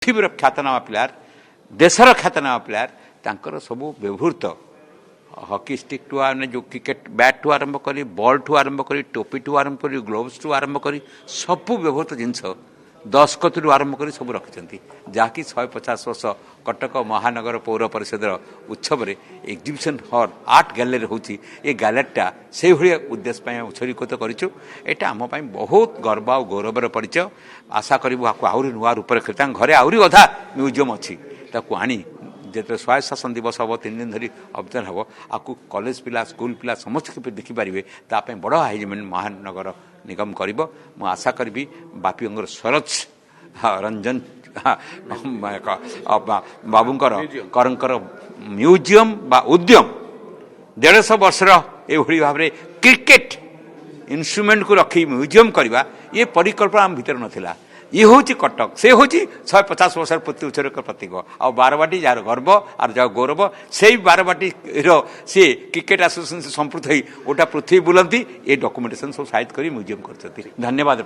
पृथ्वीर ख्यातनामा player देशर ख्यातनामा player तांकर सब व्यवहृत हॉकी स्टिक टू आने जो क्रिकेट बैट टू आरंभ करी बॉल टू आरंभ करी टोपी टू आरंभ करी ग्लोव्स टू आरंभ करी सब व्यवहृत जिनस दस्खत आरंभ कर सब रखिंट जहाँकि 150 वर्ष कटक महानगर पौर परिषद उत्सव एग्जिबिशन हॉल आर्ट गैलरी होची ये गैलरीटा से भाया उद्देश्य उत्सर्गीकृत करें आम बहुत गर्व और गौरवर परिचय आशा करूँ आहरी नुआ रूप घरे आहरी अधा म्यूजियम अच्छी आनी जो स्वायत्त शासन दिवस हम 3 दिन धरी अभियान हम आपको कॉलेज पिला स्कूल पिला समस्त देखिपारे ताप बड़ आयोजन महानगर निगम कर आशा करी बापी स्वरज रंजन बाबूंकर करंकर म्यूजियम बा उद्यम 150 वर्षर एभली भाव क्रिकेट इन्स्ट्रुमेंट को रखी म्यूजियम करवा ये परिकल्पना आम भीतर नाला ये हूँ कटक से हूँ 150 वर्ष प्रति उत्सर्ग प्रतीक आ बारवाटी जार गर्व और जार गौरव से बारवाटी सी क्रिकेट एसोसिएशन से संपृक्त हो गोटा पृथ्वी बुलंती ये डॉक्यूमेंटेशन सब साइज कर म्यूजियम कर धन्यवाद।